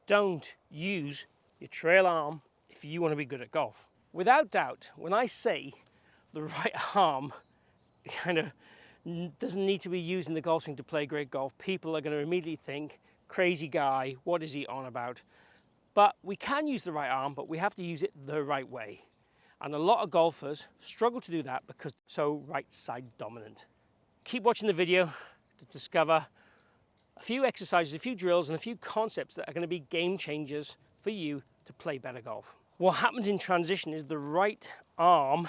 don't use your trail arm if you want to be good at golf. Without doubt, when I say the right arm kind of doesn't need to be used in the golf swing to play great golf, people are going to immediately think, crazy guy, what is he on about? But we can use the right arm, but we have to use it the right way. And a lot of golfers struggle to do that because they're so right side dominant. Keep watching the video to discover a few exercises, a few drills, and a few concepts that are going to be game changers for you to play better golf. What happens in transition is the right arm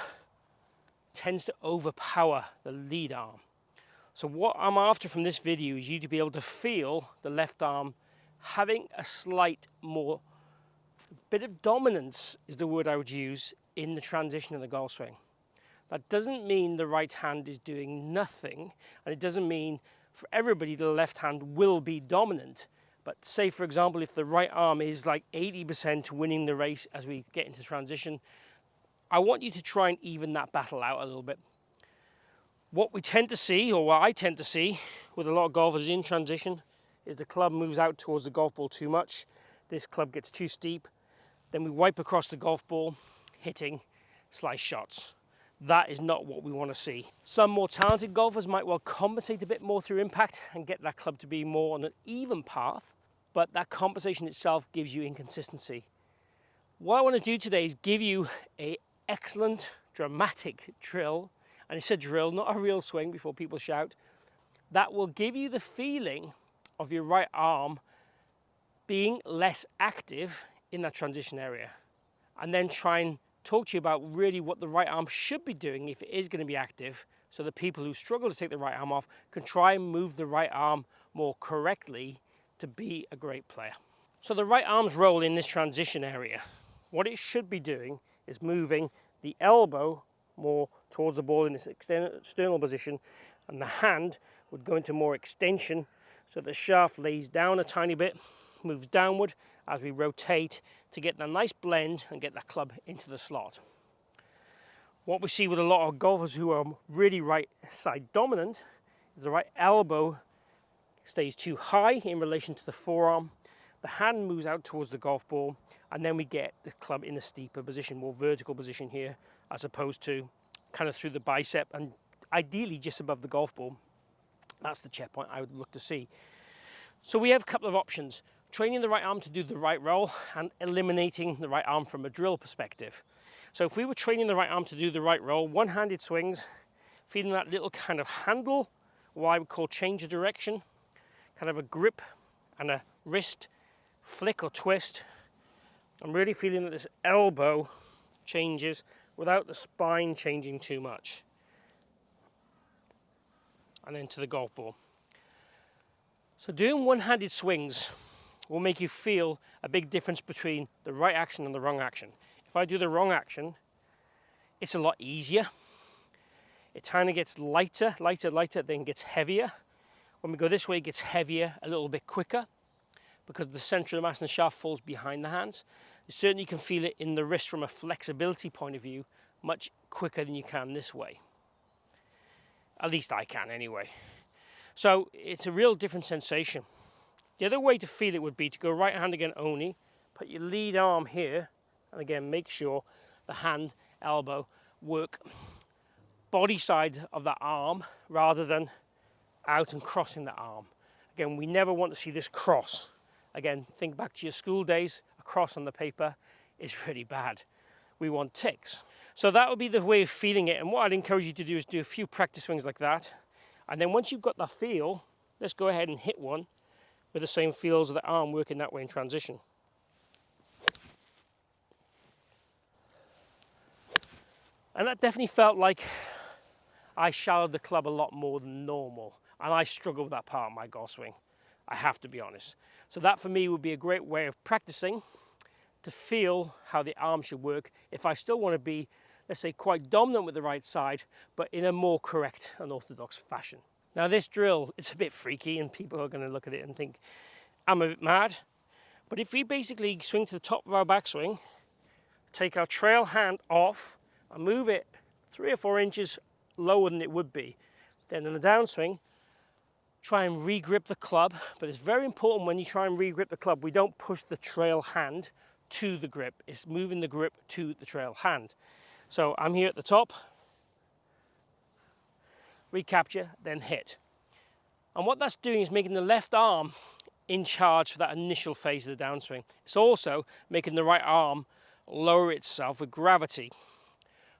tends to overpower the lead arm. So what I'm after from this video is you to be able to feel the left arm having a slight more bit of dominance is the word I would use in the transition of the golf swing. That doesn't mean the right hand is doing nothing, and it doesn't mean for everybody the left hand will be dominant. But say, for example, if the right arm is like 80% winning the race as we get into transition, I want you to try and even that battle out a little bit. What we tend to see, or what I tend to see with a lot of golfers in transition, is the club moves out towards the golf ball too much. This club gets too steep. Then we wipe across the golf ball, hitting slice shots. That is not what we want to see. Some more talented golfers might well compensate a bit more through impact and get that club to be more on an even path, but that compensation itself gives you inconsistency. What I want to do today is give you an excellent, dramatic drill, and it's a drill, not a real swing before people shout, that will give you the feeling of your right arm being less active in that transition area, and then try and talk to you about really what the right arm should be doing if it is going to be active, so that people who struggle to take the right arm off can try and move the right arm more correctly to be a great player. So the right arm's role in this transition area, what it should be doing is moving the elbow more towards the ball in this external position, and the hand would go into more extension, so the shaft lays down a tiny bit, moves downward as we rotate to get that nice blend and get that club into the slot. What we see with a lot of golfers who are really right side dominant is the right elbow stays too high in relation to the forearm, the hand moves out towards the golf ball, and then we get the club in a steeper position, more vertical position here, as opposed to kind of through the bicep and ideally just above the golf ball. That's the checkpoint I would look to see. So we have a couple of options: training the right arm to do the right roll and eliminating the right arm from a drill perspective. So if we were training the right arm to do the right roll, one-handed swings, feeling that little kind of handle, what I would call change of direction, kind of a grip and a wrist flick or twist. I'm really feeling that this elbow changes without the spine changing too much. And then to the golf ball. So doing one-handed swings will make you feel a big difference between the right action and the wrong action. If I do the wrong action, it's a lot easier. It kind of gets lighter, then gets heavier. When we go this way, it gets heavier a little bit quicker because the center of the mass and the shaft falls behind the hands. You certainly can feel it in the wrist from a flexibility point of view much quicker than you can this way. At least I can anyway. So it's a real different sensation. The other way to feel it would be to go right hand again only, put your lead arm here, and again make sure the hand, elbow work body side of that arm rather than out and crossing the arm. Again, we never want to see this cross. Again, think back to your school days, a cross on the paper is really bad. We want ticks. So that would be the way of feeling it, and what I'd encourage you to do is do a few practice swings like that, and then once you've got that feel, let's go ahead and hit one with the same feels of the arm working that way in transition. And that definitely felt like I shallowed the club a lot more than normal, and I struggle with that part of my golf swing, I have to be honest. So that for me would be a great way of practicing to feel how the arm should work if I still want to be, let's say, quite dominant with the right side, but in a more correct and orthodox fashion. Now this drill, it's a bit freaky and people are going to look at it and think I'm a bit mad, but if we basically swing to the top of our backswing, take our trail hand off and move it 3 or 4 inches lower than it would be, then in a downswing, try and re-grip the club, but it's very important when you try and re-grip the club, we don't push the trail hand to the grip. It's moving the grip to the trail hand. So I'm here at the top, recapture, then hit. And what that's doing is making the left arm in charge for that initial phase of the downswing. It's also making the right arm lower itself with gravity,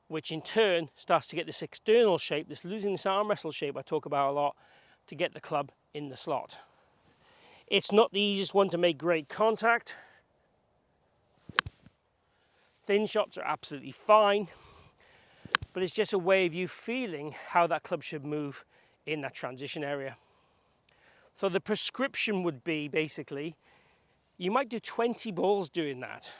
which in turn starts to get this external shape, this losing this arm wrestle shape I talk about a lot, to get the club in the slot. It's not the easiest one to make great contact. Thin shots are absolutely fine, but it's just a way of you feeling how that club should move in that transition area. So the prescription would be basically, you might do 20 balls doing that,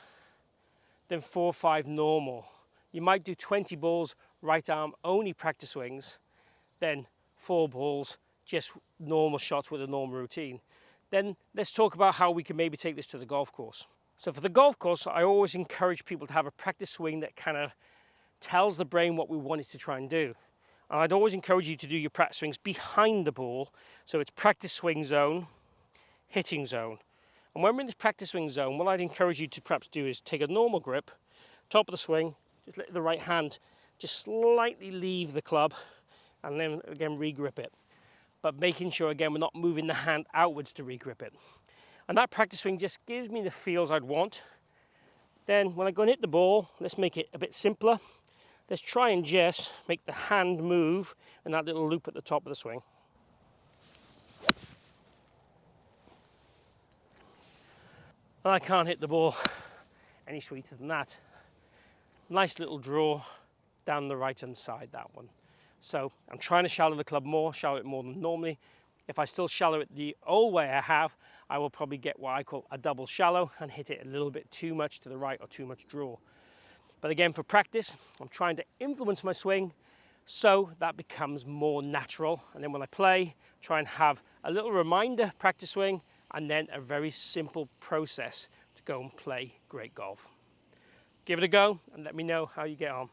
then 4 or 5 normal. You might do 20 balls right arm only practice swings, then 4 balls just normal shots with a normal routine. Then let's talk about how we can maybe take this to the golf course. So for the golf course, I always encourage people to have a practice swing that kind of tells the brain what we want it to try and do. And I'd always encourage you to do your practice swings behind the ball. So it's practice swing zone, hitting zone. And when we're in this practice swing zone, what I'd encourage you to perhaps do is take a normal grip, top of the swing, just let the right hand just slightly leave the club, and then again re-grip it. But making sure again we're not moving the hand outwards to re-grip it. And that practice swing just gives me the feels I'd want. Then when I go and hit the ball, let's make it a bit simpler. Let's try and just make the hand move in that little loop at the top of the swing. And I can't hit the ball any sweeter than that. Nice little draw down the right hand side, that one. So I'm trying to shallow the club more, shallow it more than normally. If I still shallow it the old way I have, I will probably get what I call a double shallow and hit it a little bit too much to the right or too much draw. But again, for practice, I'm trying to influence my swing so that becomes more natural. And then when I play, try and have a little reminder practice swing and then a very simple process to go and play great golf. Give it a go and let me know how you get on.